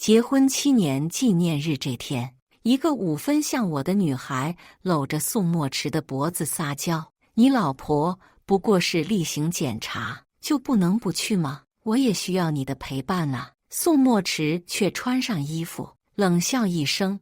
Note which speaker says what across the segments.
Speaker 1: 结婚7年纪念日这天，一个5分像我的女孩搂着宋墨池的脖子撒娇：“你老婆不过是例行检查，就不能不去吗？我也需要你的陪伴啊！”宋墨池却穿上衣服，冷笑一声：“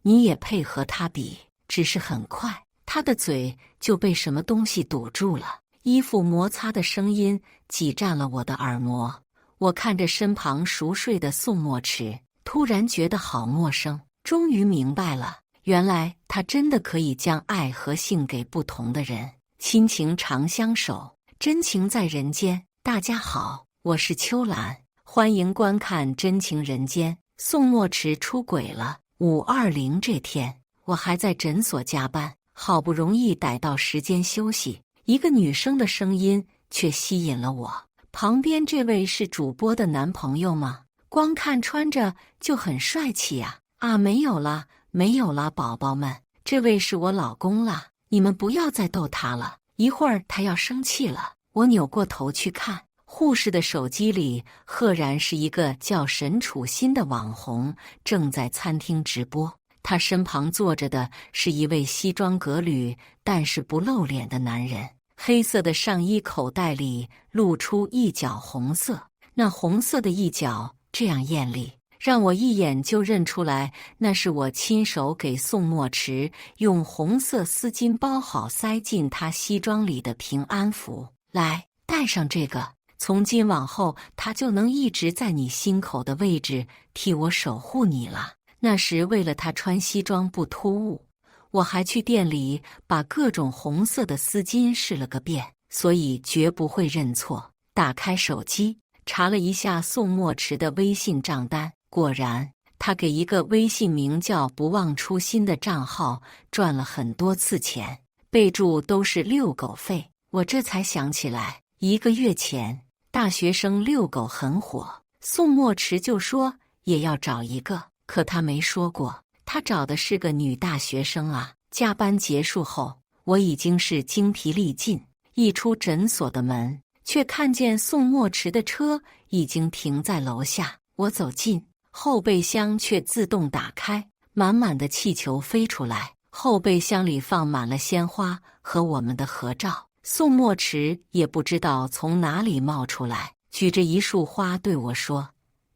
Speaker 1: 你也配和他比？”只是很快，他的嘴就被什么东西堵住了，衣服摩擦的声音挤占了我的耳膜。我看着身旁熟睡的宋墨池，突然觉得好陌生。终于明白了，原来他真的可以将爱和性给不同的人。亲情长相守，真情在人间。大家好，我是秋兰，欢迎观看《真情人间》。宋墨池出轨了。520这天，我还在诊所加班，好不容易逮到时间休息，一个女生的声音却吸引了我。旁边这位是主播的男朋友吗？光看穿着就很帅气呀！啊，没有啦，没有啦，宝宝们，这位是我老公啦，你们不要再逗他了，一会儿他要生气了。我扭过头去看，护士的手机里赫然是一个叫沈楚欣的网红，正在餐厅直播。他身旁坐着的是一位西装革履但是不露脸的男人，黑色的上衣口袋里露出一角红色，那红色的一角这样艳丽，让我一眼就认出来，那是我亲手给宋墨池用红色丝巾包好塞进他西装里的平安符。来，戴上这个，从今往后他就能一直在你心口的位置替我守护你了。那时为了他穿西装不突兀，我还去店里把各种红色的丝巾试了个遍，所以绝不会认错。打开手机，查了一下宋墨池的微信账单，果然他给一个微信名叫不忘初心的账号赚了很多次钱，备注都是遛狗费。我这才想起来，1个月前大学生遛狗很火，宋墨池就说也要找一个，可他没说过他找的是个女大学生啊。加班结束后，我已经是精疲力尽，一出诊所的门，却看见宋墨池的车已经停在楼下。我走近，后备箱却自动打开，满满的气球飞出来，后备箱里放满了鲜花和我们的合照。宋墨池也不知道从哪里冒出来，举着一束花对我说：“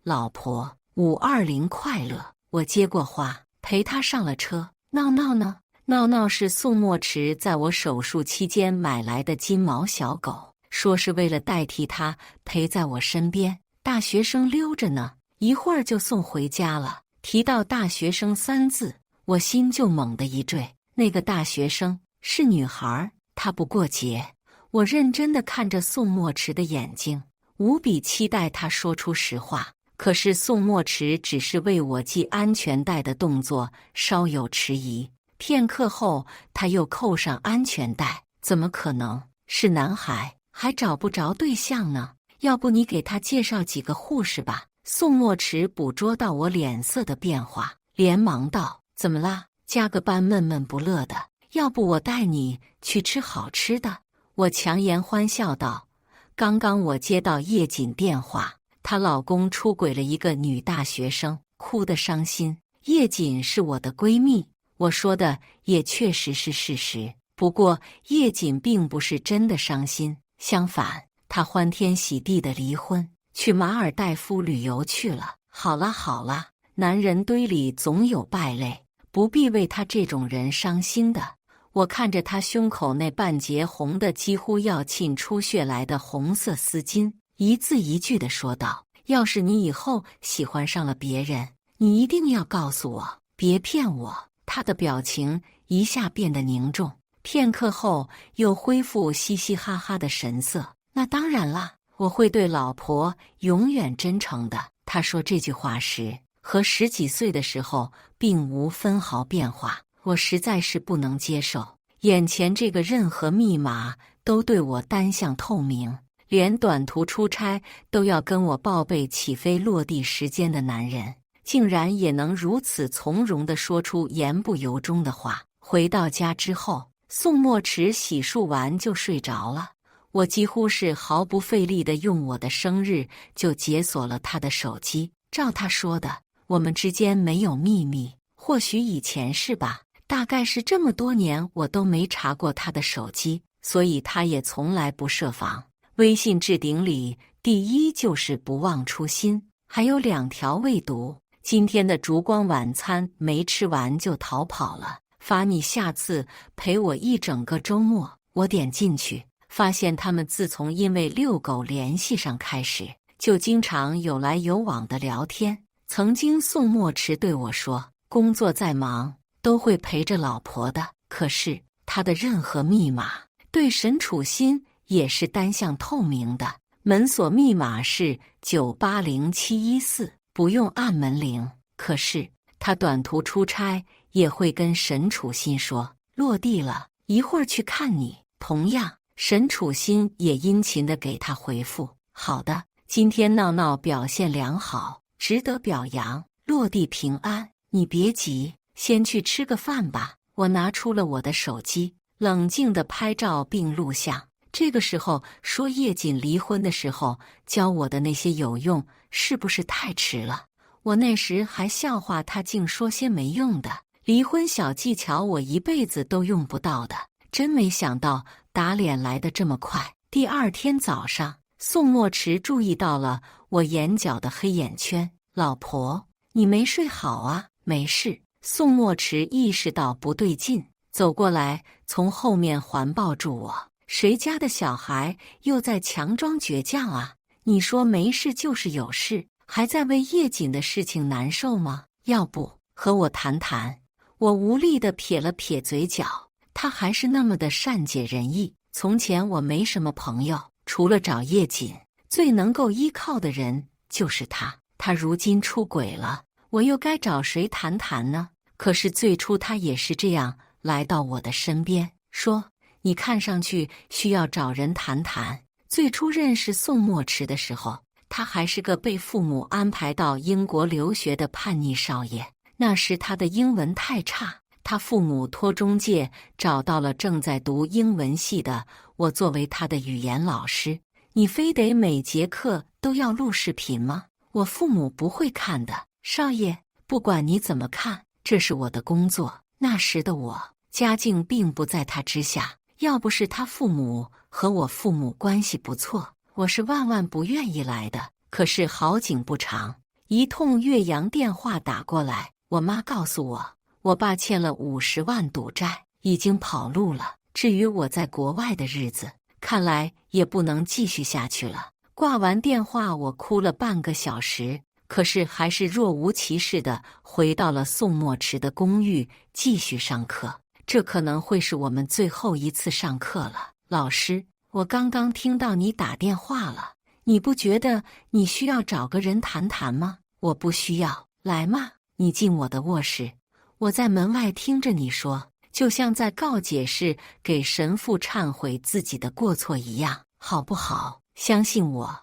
Speaker 1: 老婆，520快乐。”我接过花，陪他上了车。闹闹呢？闹闹是宋墨池在我手术期间买来的金毛小狗，说是为了代替他陪在我身边。大学生溜着呢，一会儿就送回家了。提到大学生3字，我心就猛地一坠。那个大学生是女孩，她不过节。我认真地看着宋墨池的眼睛，无比期待他说出实话。可是宋墨池只是为我系安全带的动作稍有迟疑，片刻后他又扣上安全带。怎么可能？是男孩，还找不着对象呢。要不你给他介绍几个护士吧。宋墨池捕捉到我脸色的变化，连忙道：“怎么啦？加个班闷闷不乐的，要不我带你去吃好吃的？”我强颜欢笑道：“刚刚我接到叶瑾电话，她老公出轨了一个女大学生，哭得伤心。叶瑾是我的闺蜜，我说的也确实是事实。不过叶瑾并不是真的伤心，相反，她欢天喜地的离婚，去马尔代夫旅游去了。好啦好啦，男人堆里总有败类，不必为他这种人伤心的。”我看着他胸口那半截红的几乎要沁出血来的红色丝巾，一字一句地说道：“要是你以后喜欢上了别人，你一定要告诉我，别骗我。”他的表情一下变得凝重，片刻后又恢复嘻嘻哈哈的神色。“那当然啦，我会对老婆永远真诚的。”他说这句话时，和10几岁的时候并无分毫变化。我实在是不能接受，眼前这个任何密码都对我单向透明，连短途出差都要跟我报备起飞落地时间的男人，竟然也能如此从容地说出言不由衷的话。回到家之后，宋墨池洗漱完就睡着了，我几乎是毫不费力地用我的生日就解锁了他的手机。照他说的，我们之间没有秘密，或许以前是吧，大概是这么多年我都没查过他的手机，所以他也从来不设防。微信置顶里第一就是不忘初心，还有2条未读。今天的烛光晚餐没吃完就逃跑了，罚你下次陪我一整个周末。我点进去，发现他们自从因为遛狗联系上开始，就经常有来有往的聊天。曾经宋墨池对我说，工作再忙都会陪着老婆的，可是他的任何密码对沈楚心也是单向透明的，门锁密码是980714，不用按门铃。可是他短途出差也会跟沈楚心说，落地了，一会儿去看你。同样，沈楚心也殷勤地给他回复，好的，今天闹闹表现良好，值得表扬，落地平安，你别急，先去吃个饭吧。我拿出了我的手机，冷静地拍照并录像。这个时候说叶瑾离婚的时候教我的那些有用，是不是太迟了？我那时还笑话他净说些没用的离婚小技巧，我一辈子都用不到的。真没想到打脸来得这么快。第二天早上，宋墨池注意到了我眼角的黑眼圈。老婆，你没睡好啊？没事。宋墨池意识到不对劲，走过来从后面环抱住我。谁家的小孩又在强装倔强啊？你说没事就是有事，还在为叶瑾的事情难受吗？要不和我谈谈？我无力地撇了撇嘴角，他还是那么的善解人意。从前我没什么朋友，除了找叶瑾，最能够依靠的人就是他。他如今出轨了，我又该找谁谈谈呢？可是最初他也是这样来到我的身边，说你看上去需要找人谈谈。最初认识宋墨池的时候，他还是个被父母安排到英国留学的叛逆少爷。那时他的英文太差，他父母托中介找到了正在读英文系的我作为他的语言老师。你非得每节课都要录视频吗？我父母不会看的。少爷，不管你怎么看，这是我的工作。那时的我家境并不在他之下，要不是他父母和我父母关系不错，我是万万不愿意来的。可是好景不长，一通越洋电话打过来，我妈告诉我，我爸欠了50万赌债，已经跑路了。至于我在国外的日子，看来也不能继续下去了。挂完电话，我哭了半个小时，可是还是若无其事地回到了宋墨池的公寓继续上课。这可能会是我们最后一次上课了。老师，我刚刚听到你打电话了，你不觉得你需要找个人谈谈吗？我不需要。来嘛，你进我的卧室，我在门外听着你说，就像在告解释给神父忏悔自己的过错一样，好不好？相信我，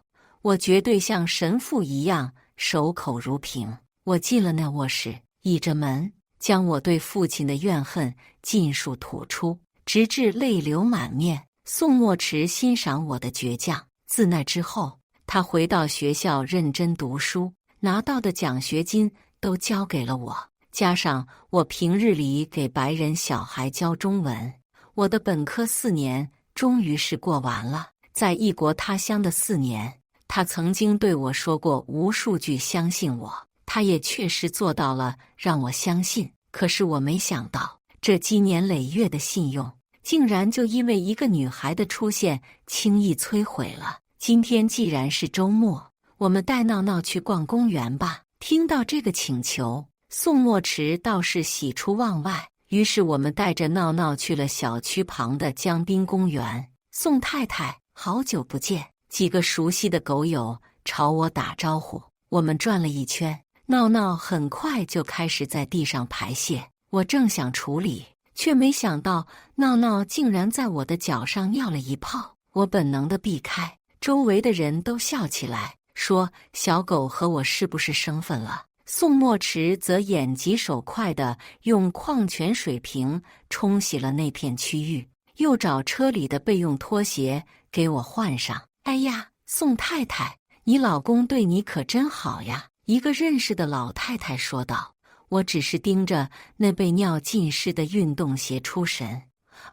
Speaker 1: 我绝对像神父一样守口如瓶。我进了那卧室，倚着门，将我对父亲的怨恨尽数吐出，直至泪流满面。宋墨池欣赏我的倔强，自那之后，他回到学校认真读书，拿到的奖学金都交给了我，加上我平日里给白人小孩教中文，我的本科4年终于是过完了。在异国他乡的4年，他曾经对我说过无数句相信我，他也确实做到了让我相信。可是我没想到，这积年累月的信用，竟然就因为一个女孩的出现轻易摧毁了。今天既然是周末，我们带闹闹去逛公园吧。听到这个请求，宋墨池倒是喜出望外，于是我们带着闹闹去了小区旁的江滨公园。宋太太，好久不见！几个熟悉的狗友朝我打招呼。我们转了一圈，闹闹很快就开始在地上排泄。我正想处理，却没想到闹闹竟然在我的脚上尿了一泡。我本能地避开，周围的人都笑起来，说小狗和我是不是生分了？宋墨池则眼疾手快地用矿泉水瓶冲洗了那片区域，又找车里的备用拖鞋给我换上。哎呀，宋太太，你老公对你可真好呀！一个认识的老太太说道。我只是盯着那被尿浸湿的运动鞋出神，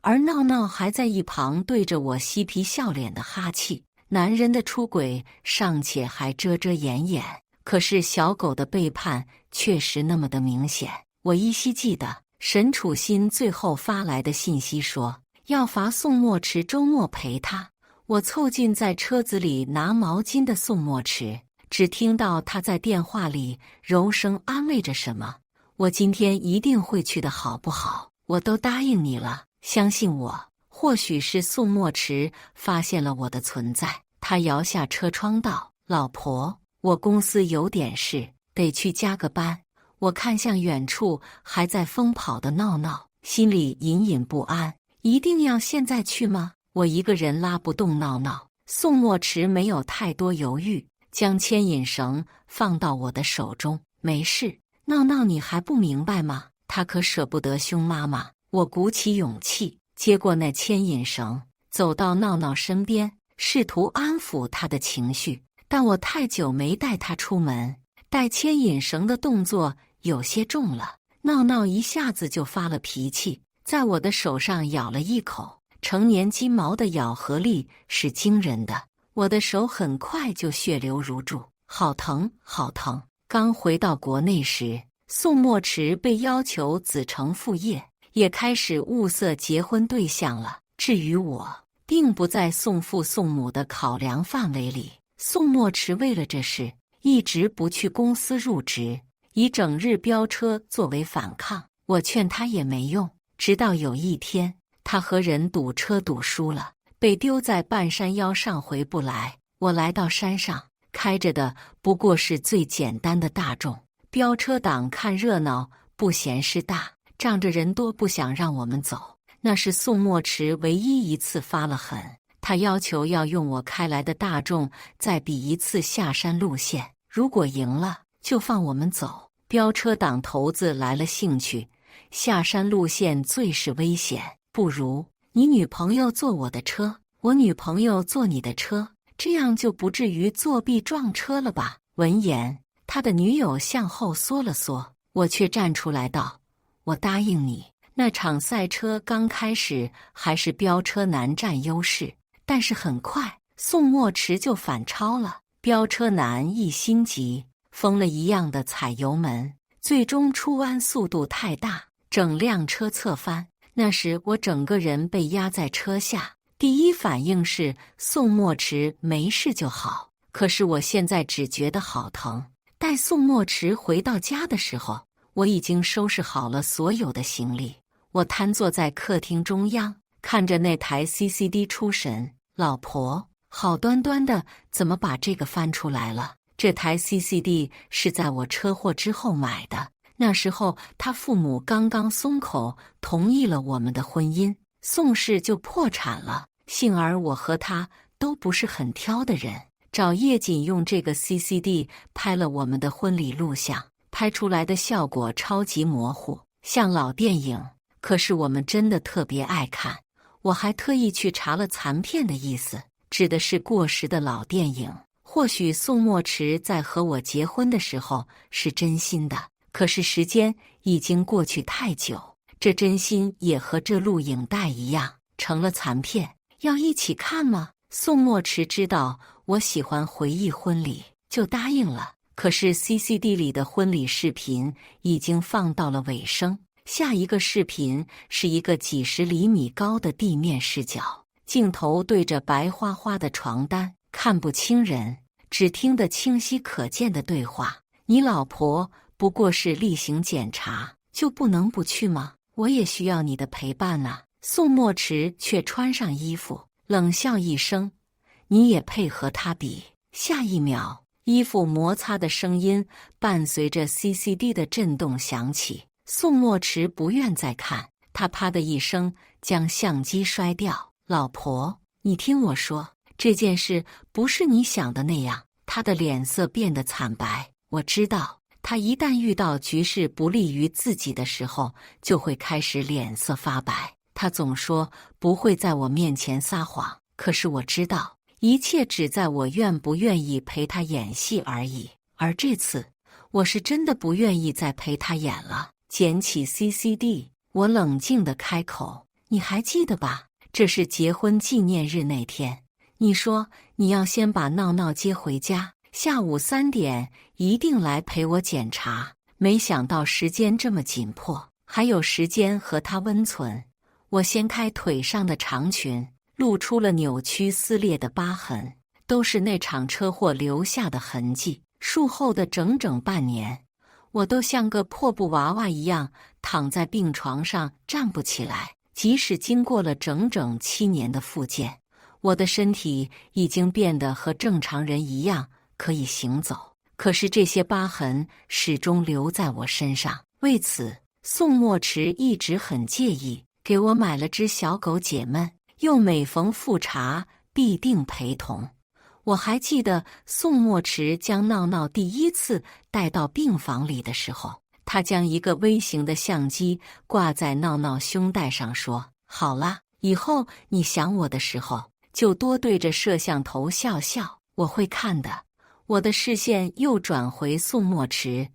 Speaker 1: 而闹闹还在一旁对着我嬉皮笑脸的哈气。男人的出轨尚且还遮遮掩掩，可是小狗的背叛确实那么的明显。我依稀记得沈楚新最后发来的信息说，要罚宋墨池周末陪他。我凑近在车子里拿毛巾的宋墨池，只听到他在电话里柔声安慰着什么。我今天一定会去的，好不好？我都答应你了，相信我。或许是宋墨池发现了我的存在，他摇下车窗道：老婆，我公司有点事，得去加个班。我看向远处还在疯跑的闹闹，心里隐隐不安。一定要现在去吗？我一个人拉不动闹闹。宋墨池没有太多犹豫，将牵引绳放到我的手中。没事，闹闹，你还不明白吗？他可舍不得凶妈妈。我鼓起勇气接过那牵引绳，走到闹闹身边，试图安抚他的情绪。但我太久没带他出门，带牵引绳的动作有些重了。闹闹一下子就发了脾气，在我的手上咬了一口。成年金毛的咬合力是惊人的，我的手很快就血流如注，好疼，好疼。刚回到国内时，宋墨池被要求子承父业，也开始物色结婚对象了。至于我，并不在宋父宋母的考量范围里。宋墨池为了这事，一直不去公司入职，以整日飙车作为反抗。我劝他也没用，直到有一天，他和人赌车赌输了，被丢在半山腰上回不来。我来到山上，开着的不过是最简单的大众。飙车党看热闹不嫌事大，仗着人多不想让我们走。那是宋墨池唯一一次发了狠，他要求要用我开来的大众再比一次下山路线，如果赢了就放我们走。飙车党头子来了兴趣，下山路线最是危险，不如你女朋友坐我的车，我女朋友坐你的车，这样就不至于作弊撞车了吧？闻言，他的女友向后缩了缩，我却站出来道：我答应你。那场赛车刚开始还是飙车男占优势，但是很快宋墨池就反超了。飙车男一心急，疯了一样的踩油门，最终出弯速度太大，整辆车侧翻。那时我整个人被压在车下，第一反应是宋墨池没事就好，可是我现在只觉得好疼。待宋墨池回到家的时候，我已经收拾好了所有的行李。我瘫坐在客厅中央，看着那台 CCD 出神。老婆，好端端的怎么把这个翻出来了？这台 CCD 是在我车祸之后买的，那时候他父母刚刚松口同意了我们的婚姻，宋氏就破产了。幸而我和他都不是很挑的人，找叶瑾用这个 CCD 拍了我们的婚礼录像，拍出来的效果超级模糊，像老电影。可是我们真的特别爱看，我还特意去查了残片的意思，指的是过时的老电影。或许宋墨池在和我结婚的时候是真心的，可是时间已经过去太久，这真心也和这录影带一样成了残片。要一起看吗？宋墨池知道我喜欢回忆婚礼，就答应了。可是 CCD 里的婚礼视频已经放到了尾声，下一个视频是一个几十厘米高的地面视角，镜头对着白花花的床单，看不清人，只听得清晰可见的对话。你老婆不过是例行检查，就不能不去吗？我也需要你的陪伴啊。宋墨池却穿上衣服，冷笑一声：你也配合他比？下一秒，衣服摩擦的声音伴随着 CCD 的震动响起。宋墨池不愿再看，他啪的一声将相机摔掉。老婆，你听我说，这件事不是你想的那样。他的脸色变得惨白。我知道，他一旦遇到局势不利于自己的时候，就会开始脸色发白。他总说不会在我面前撒谎，可是我知道，一切只在我愿不愿意陪他演戏而已。而这次，我是真的不愿意再陪他演了。捡起 CCD， 我冷静地开口：“你还记得吧？这是结婚纪念日那天，你说你要先把闹闹接回家，下午3点一定来陪我检查。没想到时间这么紧迫，还有时间和他温存。”我掀开腿上的长裙，露出了扭曲撕裂的疤痕，都是那场车祸留下的痕迹。术后的整整半年，我都像个破布娃娃一样躺在病床上站不起来。即使经过了整整7年的复健，我的身体已经变得和正常人一样可以行走，可是这些疤痕始终留在我身上。为此，宋墨池一直很介意，给我买了只小狗解闷，又每逢复查必定陪同。我还记得宋墨池将闹闹第一次带到病房里的时候，他将一个微型的相机挂在闹闹胸带上，说：“好啦，以后你想我的时候，就多对着摄像头笑笑，我会看的。”我的视线又转回宋墨池，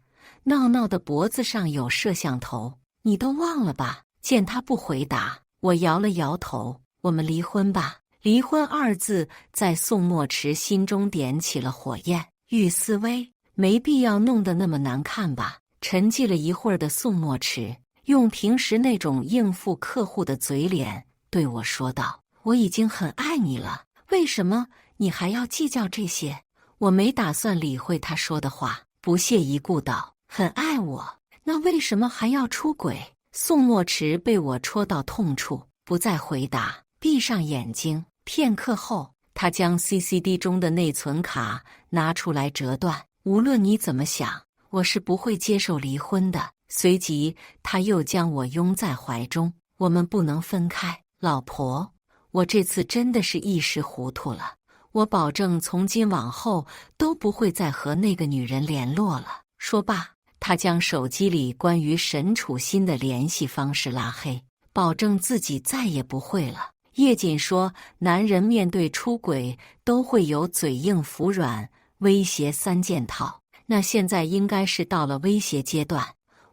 Speaker 1: 闹闹的脖子上有摄像头，你都忘了吧？见他不回答，我摇了摇头：“我们离婚吧。”离婚2字在宋墨池心中点起了火焰。玉思薇，没必要弄得那么难看吧？沉寂了一会儿的宋墨池用平时那种应付客户的嘴脸对我说道：“我已经很爱你了，为什么你还要计较这些？”我没打算理会他说的话，不屑一顾道：“很爱我，那为什么还要出轨？”宋墨池被我戳到痛处，不再回答，闭上眼睛。片刻后，他将 CCD 中的内存卡拿出来折断：“无论你怎么想，我是不会接受离婚的。”随即，他又将我拥在怀中：“我们不能分开，老婆，我这次真的是一时糊涂了。我保证从今往后都不会再和那个女人联络了。”说罢，他将手机里关于沈楚欣的联系方式拉黑，保证自己再也不会了。叶瑾说，男人面对出轨都会有嘴硬服软、威胁3件套，那现在应该是到了威胁阶段。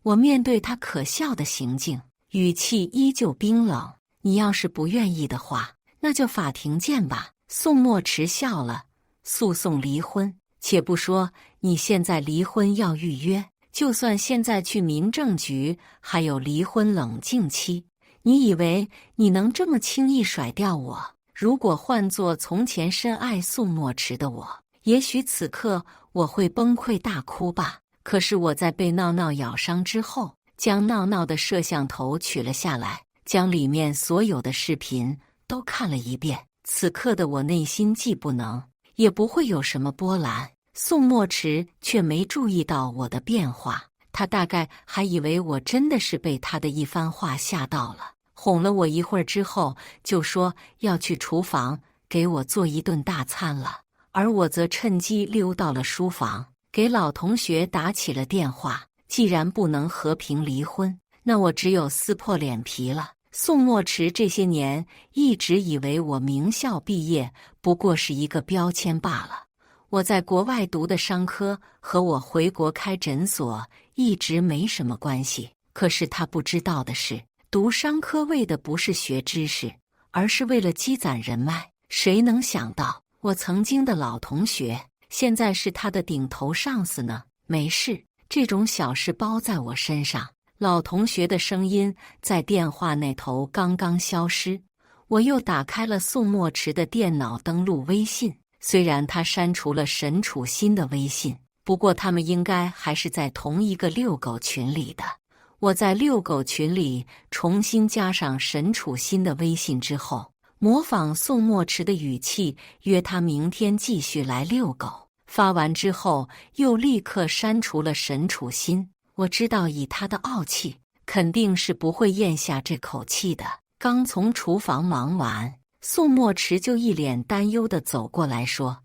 Speaker 1: 我面对他可笑的行径，语气依旧冰冷：“你要是不愿意的话，那就法庭见吧。”宋墨池笑了：“诉讼离婚，且不说你现在离婚要预约，就算现在去民政局，还有离婚冷静期。你以为你能这么轻易甩掉我？如果换作从前深爱宋墨池的我，也许此刻我会崩溃大哭吧。可是我在被闹闹咬伤之后，将闹闹的摄像头取了下来，将里面所有的视频都看了一遍。此刻的我内心既不能，也不会有什么波澜。宋墨池却没注意到我的变化，他大概还以为我真的是被他的一番话吓到了。哄了我一会儿之后，就说要去厨房给我做一顿大餐了，而我则趁机溜到了书房，给老同学打起了电话。既然不能和平离婚，那我只有撕破脸皮了。宋墨池这些年一直以为我名校毕业不过是一个标签罢了。我在国外读的商科和我回国开诊所一直没什么关系，可是他不知道的是，读商科为的不是学知识，而是为了积攒人脉。谁能想到，我曾经的老同学，现在是他的顶头上司呢？没事，这种小事包在我身上。老同学的声音在电话那头刚刚消失，我又打开了宋墨池的电脑，登录微信。虽然他删除了沈楚欣的微信，不过他们应该还是在同一个遛狗群里的。我在遛狗群里重新加上沈楚欣的微信之后，模仿宋墨池的语气约他明天继续来遛狗。发完之后，又立刻删除了沈楚欣。我知道以他的傲气，肯定是不会咽下这口气的。刚从厨房忙完，宋墨池就一脸担忧地走过来说：“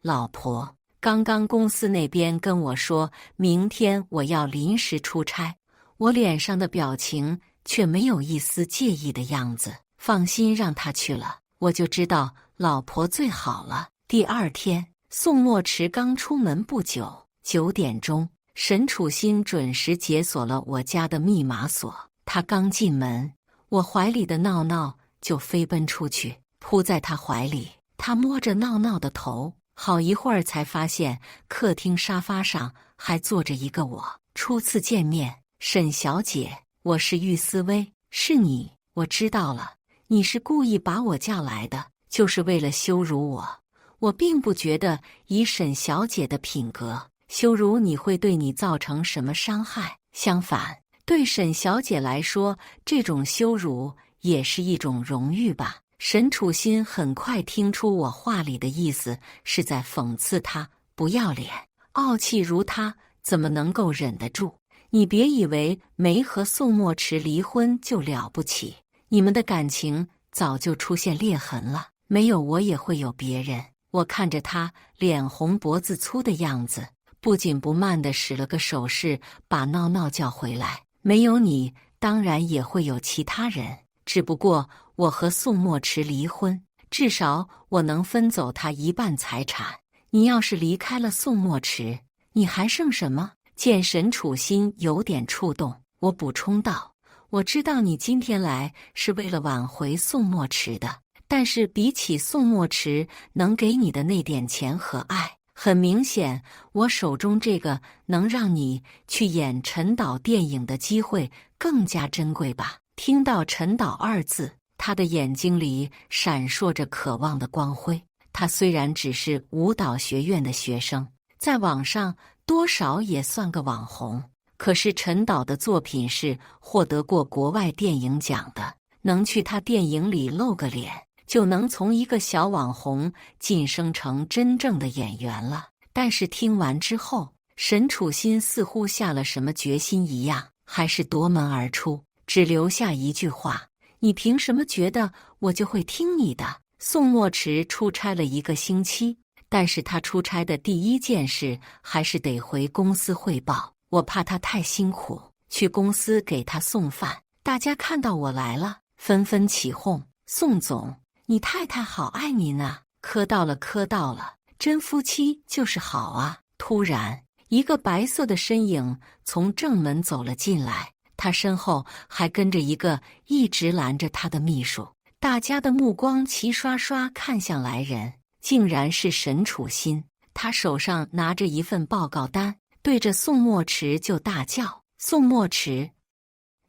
Speaker 1: 老婆，刚刚公司那边跟我说明天我要临时出差。”我脸上的表情却没有一丝介意的样子。放心，让他去了，我就知道老婆最好了。第二天，宋墨池刚出门不久，9点钟，沈楚新准时解锁了我家的密码锁。他刚进门，我怀里的闹闹就飞奔出去，扑在他怀里。他摸着闹闹的头，好一会儿才发现客厅沙发上还坐着一个我。初次见面，沈小姐，我是玉思薇。是你，我知道了，你是故意把我叫来的，就是为了羞辱我。我并不觉得以沈小姐的品格，羞辱你会对你造成什么伤害，相反，对沈小姐来说，这种羞辱也是一种荣誉吧。沈楚新很快听出我话里的意思是在讽刺他不要脸，傲气如他怎么能够忍得住？你别以为没和宋墨池离婚就了不起，你们的感情早就出现裂痕了。没有我也会有别人。我看着他脸红脖子粗的样子，不紧不慢地使了个手势，把闹闹叫回来。没有你，当然也会有其他人，只不过我和宋墨池离婚，至少我能分走他一半财产。你要是离开了宋墨池，你还剩什么？见沈楚新有点触动，我补充道：我知道你今天来是为了挽回宋墨池的，但是比起宋墨池能给你的那点钱和爱，很明显我手中这个能让你去演陈导电影的机会更加珍贵吧。听到陈导二字，他的眼睛里闪烁着渴望的光辉。他虽然只是舞蹈学院的学生，在网上多少也算个网红，可是陈导的作品是获得过国外电影奖的，能去他电影里露个脸，就能从一个小网红晋升成真正的演员了。但是听完之后，沈楚新似乎下了什么决心一样，还是夺门而出，只留下一句话：你凭什么觉得我就会听你的？宋墨池出差了1个星期，但是他出差的第一件事还是得回公司汇报。我怕他太辛苦，去公司给他送饭。大家看到我来了，纷纷起哄：宋总，你太太好爱您啊！磕到了，磕到了，真夫妻就是好啊！突然，一个白色的身影从正门走了进来，他身后还跟着一个一直拦着他的秘书。大家的目光齐刷刷看向来人，竟然是沈楚新。他手上拿着一份报告单，对着宋墨池就大叫：宋墨池，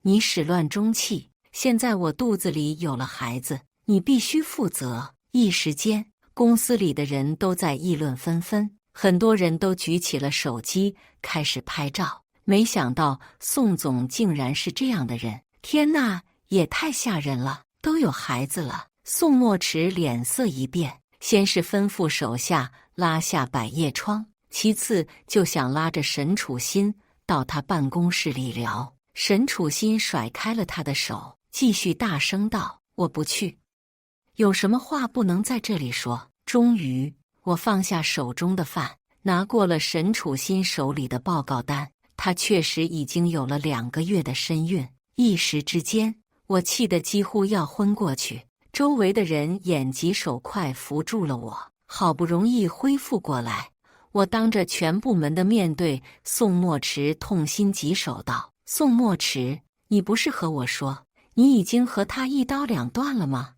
Speaker 1: 你始乱终弃，现在我肚子里有了孩子，你必须负责。一时间，公司里的人都在议论纷纷，很多人都举起了手机开始拍照。没想到宋总竟然是这样的人，天哪，也太吓人了！都有孩子了。宋墨池脸色一变，先是吩咐手下拉下百叶窗，其次就想拉着沈楚新到他办公室里聊。沈楚新甩开了他的手，继续大声道：我不去，有什么话不能在这里说？终于，我放下手中的饭，拿过了沈楚新手里的报告单。他确实已经有了2个月的身孕，一时之间，我气得几乎要昏过去。周围的人眼疾手快扶住了我，好不容易恢复过来，我当着全部门的面对宋墨池痛心疾首道：宋墨池，你不是和我说你已经和他一刀两断了吗？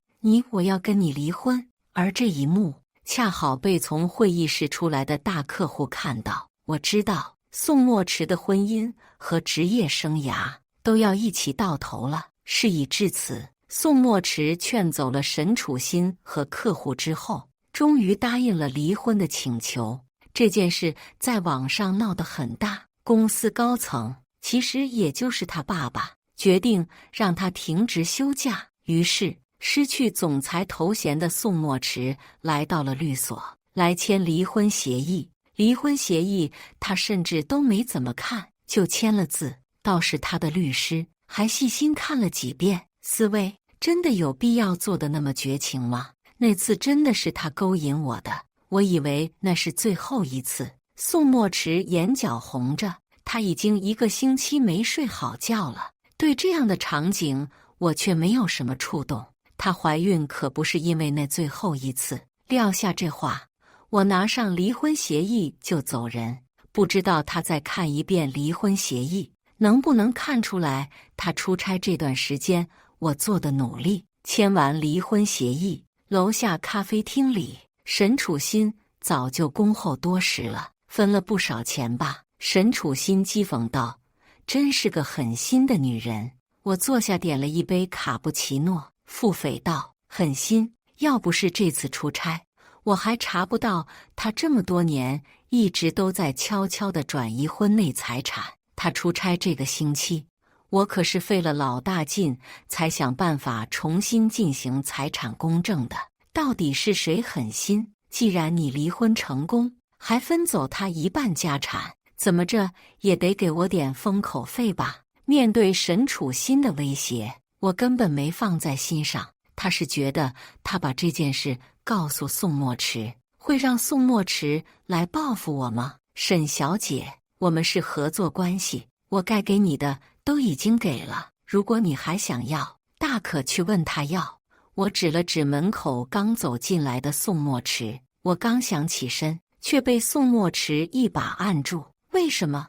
Speaker 1: 我要跟你离婚。而这一幕恰好被从会议室出来的大客户看到。我知道宋墨池的婚姻和职业生涯都要一起到头了。事已至此，宋墨池劝走了沈楚新和客户之后，终于答应了离婚的请求。这件事在网上闹得很大，公司高层，其实也就是他爸爸，决定让他停职休假。于是，失去总裁头衔的宋墨池来到了律所，来签离婚协议。离婚协议他甚至都没怎么看，就签了字。倒是他的律师还细心看了几遍。思薇，真的有必要做的那么绝情吗？那次真的是他勾引我的，我以为那是最后一次。宋墨池眼角红着，他已经1个星期没睡好觉了。对这样的场景，我却没有什么触动。她怀孕可不是因为那最后一次。撂下这话，我拿上离婚协议就走人。不知道他再看一遍离婚协议，能不能看出来他出差这段时间我做的努力。签完离婚协议，楼下咖啡厅里，沈楚心早就恭候多时了。分了不少钱吧？沈楚心讥讽道：“真是个狠心的女人。”我坐下点了一杯卡布奇诺，腹诽道：“狠心？要不是这次出差，我还查不到他这么多年一直都在悄悄地转移婚内财产。他出差这个星期，我可是费了老大劲才想办法重新进行财产公证的。到底是谁狠心？既然你离婚成功，还分走他一半家产，怎么着也得给我点封口费吧？”面对沈楚心的威胁，我根本没放在心上。他是觉得他把这件事告诉宋墨池，会让宋墨池来报复我吗？沈小姐，我们是合作关系，我该给你的都已经给了，如果你还想要，大可去问他要。我指了指门口刚走进来的宋墨池，我刚想起身，却被宋墨池一把按住。为什么？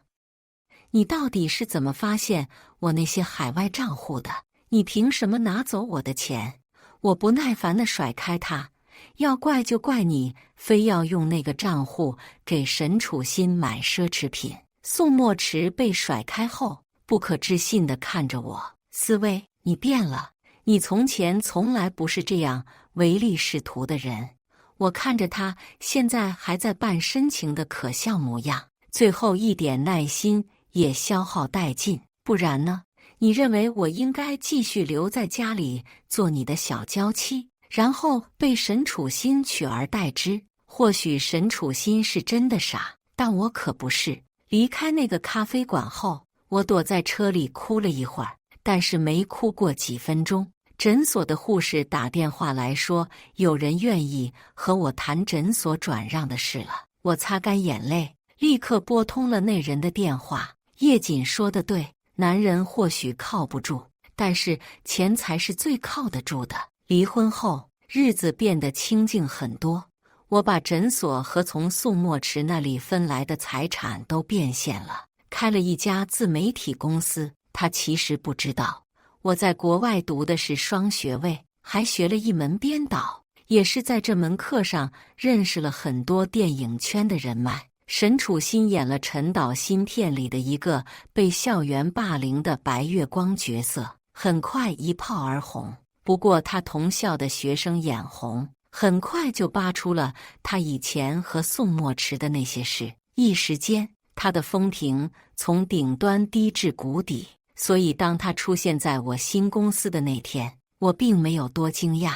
Speaker 1: 你到底是怎么发现我那些海外账户的？你凭什么拿走我的钱？我不耐烦地甩开他，要怪就怪你，非要用那个账户给沈楚心买奢侈品。宋墨池被甩开后，不可置信地看着我：“思薇，你变了，你从前从来不是这样唯利是图的人。”我看着他现在还在扮深情的可笑模样，最后一点耐心也消耗殆尽。不然呢？你认为我应该继续留在家里做你的小娇妻，然后被沈楚心取而代之？或许沈楚心是真的傻，但我可不是。离开那个咖啡馆后，我躲在车里哭了一会儿，但是没哭过几分钟，诊所的护士打电话来说，有人愿意和我谈诊所转让的事了。我擦干眼泪，立刻拨通了那人的电话。叶瑾说的对，男人或许靠不住，但是钱才是最靠得住的。离婚后，日子变得清静很多。我把诊所和从宋墨池那里分来的财产都变现了，开了一家自媒体公司。他其实不知道，我在国外读的是双学位，还学了一门编导，也是在这门课上认识了很多电影圈的人脉。沈楚心演了陈导新片里的一个被校园霸凌的白月光角色，很快一炮而红。不过他同校的学生眼红，很快就扒出了他以前和宋墨池的那些事，一时间他的风评从顶端低至谷底。所以当他出现在我新公司的那天，我并没有多惊讶。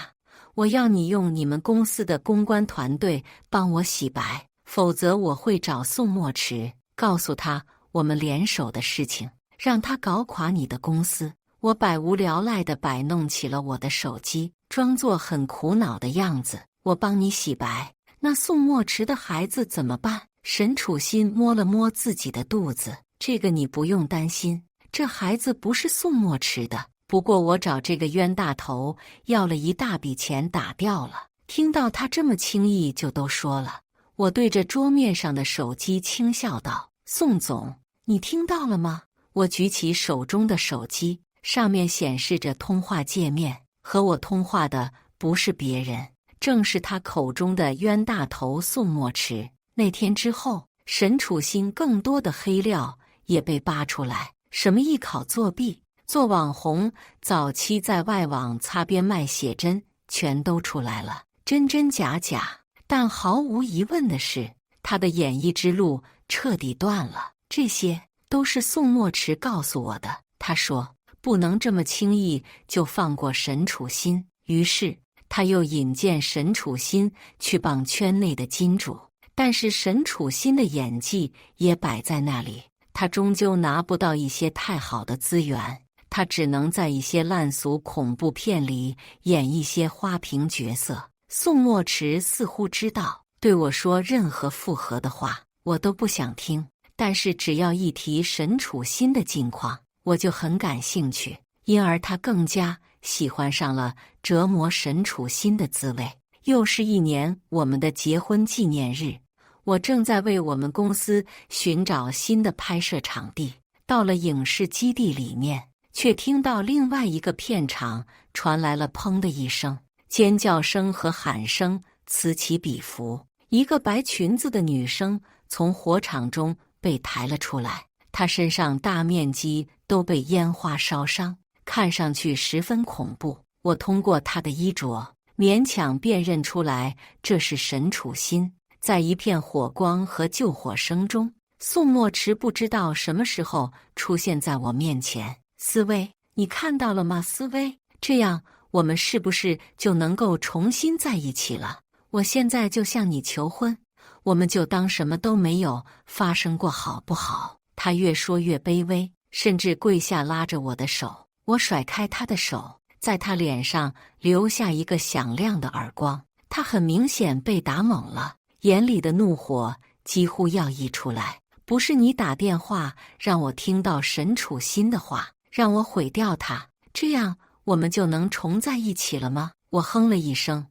Speaker 1: 我要你用你们公司的公关团队帮我洗白，否则我会找宋墨池，告诉他我们联手的事情，让他搞垮你的公司。我百无聊赖地摆弄起了我的手机，装作很苦恼的样子。我帮你洗白，那宋墨池的孩子怎么办？沈楚心摸了摸自己的肚子，这个你不用担心，这孩子不是宋墨池的。不过我找这个冤大头要了一大笔钱打掉了。听到他这么轻易就都说了，我对着桌面上的手机轻笑道：“宋总，你听到了吗？”我举起手中的手机，上面显示着通话界面，和我通话的不是别人，正是他口中的冤大头宋墨池。那天之后，沈楚心更多的黑料也被扒出来，什么艺考作弊、做网红、早期在外网擦边卖写真，全都出来了，真真假假。但毫无疑问的是，他的演艺之路彻底断了。这些都是宋墨池告诉我的。他说不能这么轻易就放过沈楚心，于是他又引荐沈楚心去帮圈内的金主。但是沈楚心的演技也摆在那里，他终究拿不到一些太好的资源，他只能在一些烂俗恐怖片里演一些花瓶角色。宋墨池似乎知道，对我说任何复合的话我都不想听，但是只要一提沈楚心的近况，我就很感兴趣，因而他更加喜欢上了折磨沈楚心的滋味。又是一年我们的结婚纪念日，我正在为我们公司寻找新的拍摄场地，到了影视基地里面，却听到另外一个片场传来了砰的一声，尖叫声和喊声此起彼伏。一个白裙子的女生从火场中被抬了出来，她身上大面积都被烟花烧伤，看上去十分恐怖。我通过她的衣着勉强辨认出来，这是沈楚心。在一片火光和救火声中，宋墨池不知道什么时候出现在我面前。思薇，你看到了吗？思薇，这样我们是不是就能够重新在一起了？我现在就向你求婚，我们就当什么都没有发生过，好不好？他越说越卑微，甚至跪下拉着我的手。我甩开他的手，在他脸上留下一个响亮的耳光。他很明显被打懵了，眼里的怒火几乎要溢出来。不是你打电话让我听到沈楚心的话，让我毁掉他，这样我们就能重在一起了吗？我哼了一声，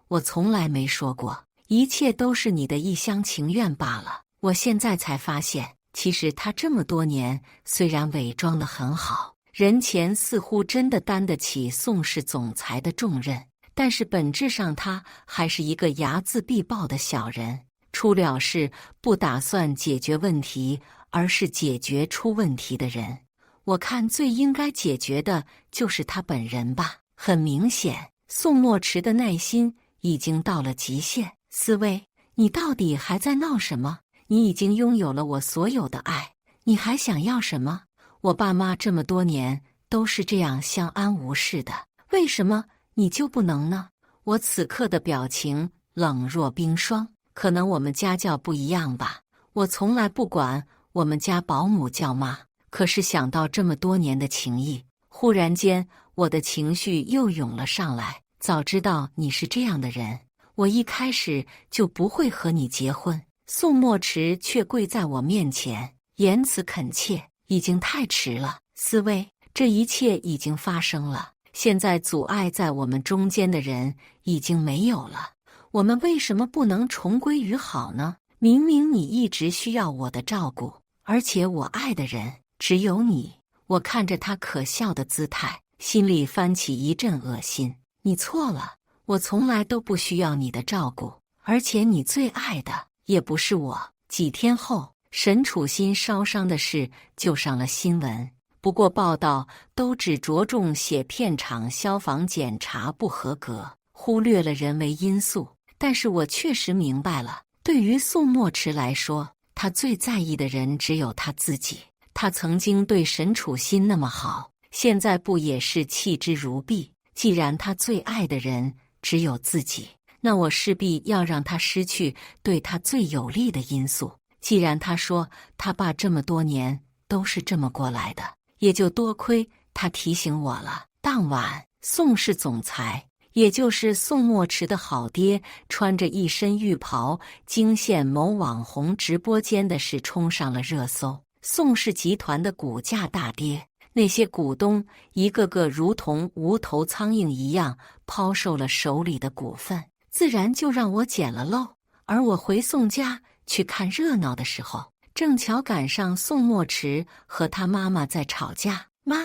Speaker 1: 我从来没说过，一切都是你的一厢情愿罢了。我现在才发现，其实他这么多年虽然伪装得很好，人前似乎真的担得起宋氏总裁的重任，但是本质上他还是一个睚眦必报的小人。出了事不打算解决问题，而是解决出问题的人。我看最应该解决的就是他本人吧。很明显，宋墨池的耐心已经到了极限。思薇，你到底还在闹什么？你已经拥有了我所有的爱，你还想要什么？我爸妈这么多年都是这样相安无事的，为什么你就不能呢？我此刻的表情冷若冰霜。可能我们家教不一样吧，我从来不管我们家保姆叫妈。可是想到这么多年的情谊，忽然间我的情绪又涌了上来。早知道你是这样的人，我一开始就不会和你结婚。宋墨池却跪在我面前，言辞恳切。已经太迟了，思薇，这一切已经发生了，现在阻碍在我们中间的人已经没有了。我们为什么不能重归于好呢？明明你一直需要我的照顾，而且我爱的人只有你。我看着他可笑的姿态，心里翻起一阵恶心。你错了，我从来都不需要你的照顾，而且你最爱的也不是我。几天后，沈楚心烧伤的事就上了新闻，不过报道都只着重写片场消防检查不合格，忽略了人为因素。但是我确实明白了，对于宋墨池来说，他最在意的人只有他自己。他曾经对沈楚心那么好，现在不也是弃之如敝？既然他最爱的人只有自己，那我势必要让他失去对他最有利的因素。既然他说他爸这么多年都是这么过来的，也就多亏他提醒我了。当晚，宋氏总裁，也就是宋墨池的好爹，穿着一身浴袍惊现某网红直播间的事冲上了热搜。宋氏集团的股价大跌，那些股东一个个如同无头苍蝇一样抛售了手里的股份，自然就让我捡了漏。而我回宋家去看热闹的时候，正巧赶上宋墨池和他妈妈在吵架。妈，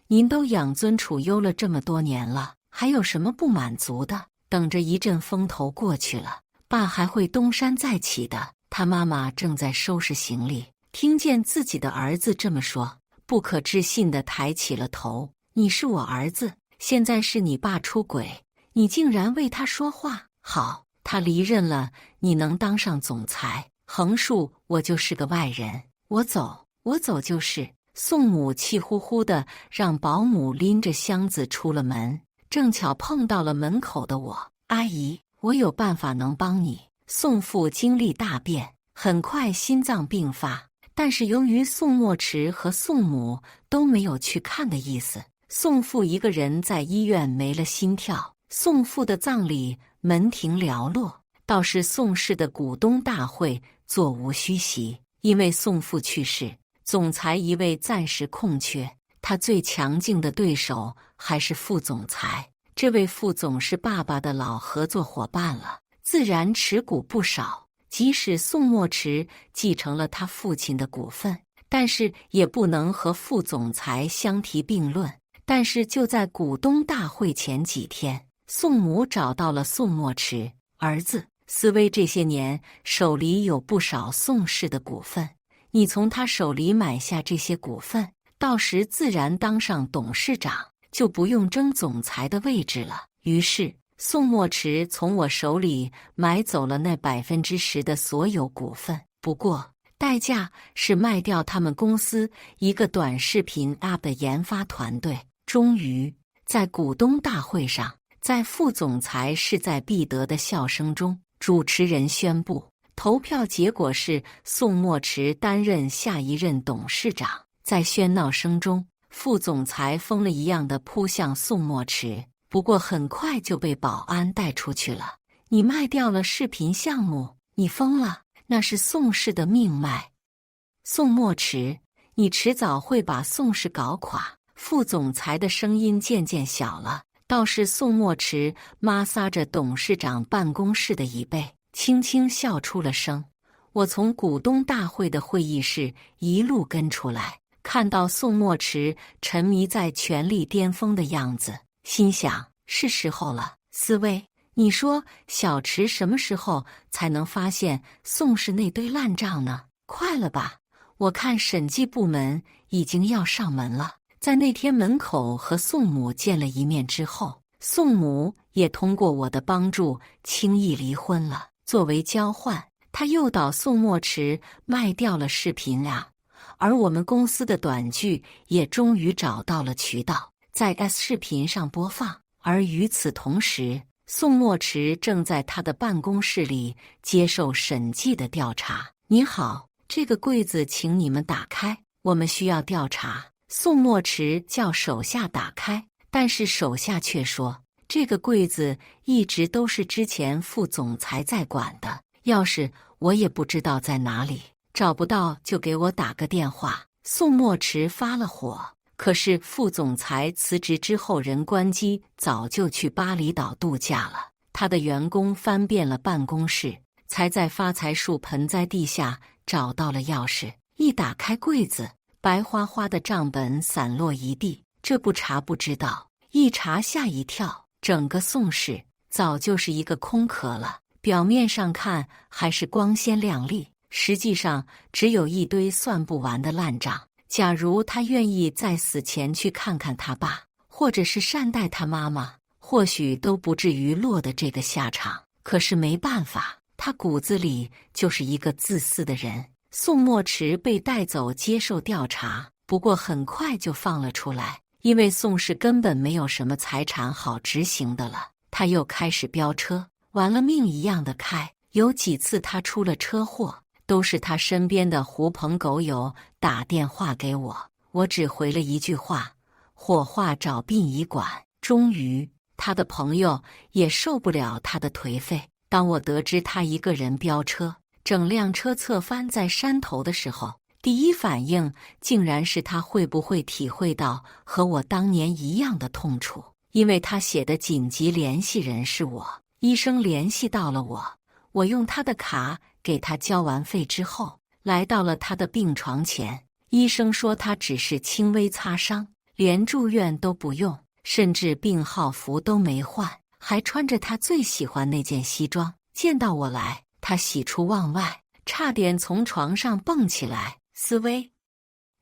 Speaker 1: 您都养尊处优了这么多年了，还有什么不满足的？等着一阵风头过去了，爸还会东山再起的。他妈妈正在收拾行李，听见自己的儿子这么说，不可置信地抬起了头。你是我儿子，现在是你爸出轨，你竟然为他说话？好，他离任了，你能当上总裁，横竖我就是个外人。我走就是。宋母气呼呼地让保姆拎着箱子出了门，正巧碰到了门口的我。阿姨，我有办法能帮你。宋父经历大变，很快心脏病发，但是由于宋墨池和宋母都没有去看的意思，宋父一个人在医院没了心跳。宋父的葬礼门庭寥落，倒是宋氏的股东大会座无虚席，因为宋父去世，总裁一位暂时空缺，他最强劲的对手还是副总裁。这位副总是爸爸的老合作伙伴了，自然持股不少。即使宋墨池继承了他父亲的股份，但是也不能和副总裁相提并论。但是就在股东大会前几天，宋母找到了宋墨池，儿子，思威这些年手里有不少宋氏的股份，你从他手里买下这些股份，到时自然当上董事长，就不用争总裁的位置了。于是宋墨池从我手里买走了那10%的所有股份，不过代价是卖掉他们公司一个短视频 App 的研发团队。终于在股东大会上，在副总裁势在必得的笑声中，主持人宣布投票结果是宋墨池担任下一任董事长。在喧闹声中，副总裁疯了一样的扑向宋墨池，不过很快就被保安带出去了。你卖掉了视频项目，你疯了，那是宋氏的命脉。宋墨池，你迟早会把宋氏搞垮。副总裁的声音渐渐小了，倒是宋墨池摩挲着董事长办公室的椅背，轻轻笑出了声。我从股东大会的会议室一路跟出来，看到宋墨池沉迷在权力巅峰的样子，心想是时候了。思威，你说小池什么时候才能发现宋氏那堆烂账呢？快了吧，我看审计部门已经要上门了。在那天门口和宋母见了一面之后，宋母也通过我的帮助轻易离婚了。作为交换，他诱导宋墨池卖掉了视频啊，而我们公司的短剧也终于找到了渠道，在 S 视频上播放。而与此同时，宋墨池正在他的办公室里接受审计的调查。你好，这个柜子请你们打开，我们需要调查。宋墨池叫手下打开，但是手下却说，这个柜子一直都是之前副总裁在管的，钥匙我也不知道在哪里，找不到就给我打个电话。宋墨池发了火，可是副总裁辞职之后，人关机，早就去巴厘岛度假了。他的员工翻遍了办公室，才在发财树盆栽地下找到了钥匙。一打开柜子，白花花的账本散落一地，这不查不知道，一查吓一跳，整个宋氏早就是一个空壳了。表面上看还是光鲜亮丽，实际上只有一堆算不完的烂账。假如他愿意在死前去看看他爸，或者是善待他妈妈，或许都不至于落得这个下场。可是没办法，他骨子里就是一个自私的人。宋墨池被带走接受调查，不过很快就放了出来，因为宋氏根本没有什么财产好执行的了。他又开始飙车，玩了命一样的开。有几次他出了车祸，都是他身边的狐朋狗友打电话给我，我只回了一句话：火化找殡仪馆。终于，他的朋友也受不了他的颓废。当我得知他一个人飙车，整辆车侧翻在山头的时候，第一反应竟然是他会不会体会到和我当年一样的痛楚。因为他写的紧急联系人是我，医生联系到了我，我用他的卡给他交完费之后，来到了他的病床前。医生说他只是轻微擦伤，连住院都不用，甚至病号服都没换，还穿着他最喜欢那件西装。见到我来，他喜出望外，差点从床上蹦起来。思威，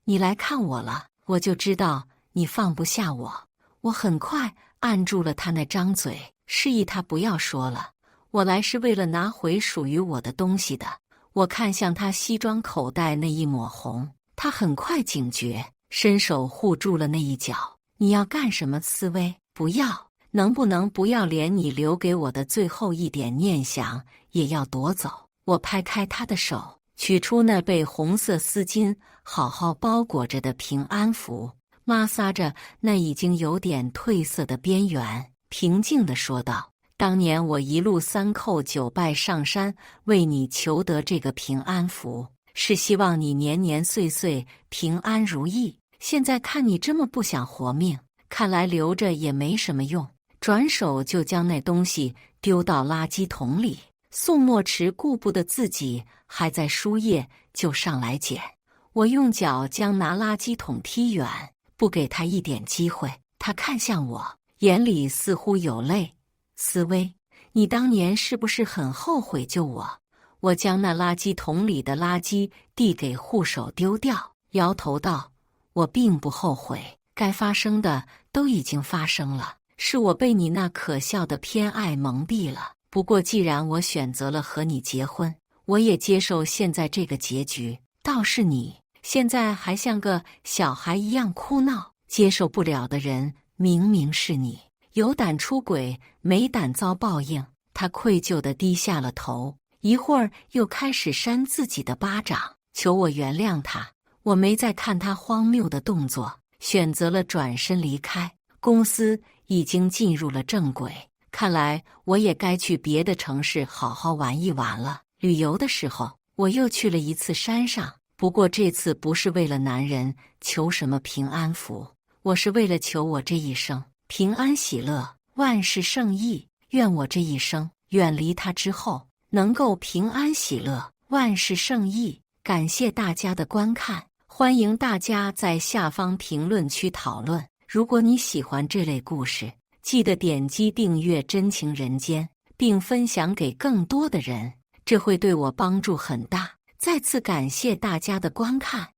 Speaker 1: 你来看我了，我就知道你放不下我。我很快按住了他那张嘴，示意他不要说了。我来是为了拿回属于我的东西的。我看向他西装口袋那一抹红，他很快警觉，伸手护住了那一角。你要干什么，思威？不要，能不能不要连你留给我的最后一点念想也要夺走？我拍开他的手，取出那被红色丝巾好好包裹着的平安符，摩挲着那已经有点褪色的边缘，平静地说道：当年我一路3叩9拜上山，为你求得这个平安符，是希望你年年岁岁平安如意。现在看你这么不想活命，看来留着也没什么用，转手就将那东西丢到垃圾桶里。宋墨池顾不得自己还在输液，就上来捡。我用脚将拿垃圾桶踢远，不给他一点机会。他看向我，眼里似乎有泪。思薇，你当年是不是很后悔救我？我将那垃圾桶里的垃圾递给护手丢掉，摇头道：我并不后悔，该发生的都已经发生了，是我被你那可笑的偏爱蒙蔽了。不过既然我选择了和你结婚，我也接受现在这个结局。倒是你，现在还像个小孩一样哭闹，接受不了的人明明是你。有胆出轨，没胆遭报应。他愧疚地低下了头，一会儿又开始扇自己的巴掌，求我原谅他。我没再看他荒谬的动作，选择了转身离开。公司已经进入了正轨，看来我也该去别的城市好好玩一玩了。旅游的时候，我又去了一次山上，不过这次不是为了男人求什么平安符，我是为了求我这一生平安喜乐，万事胜意。愿我这一生远离他之后，能够平安喜乐，万事胜意。感谢大家的观看，欢迎大家在下方评论区讨论。如果你喜欢这类故事，记得点击订阅《真情人间》，并分享给更多的人，这会对我帮助很大。再次感谢大家的观看。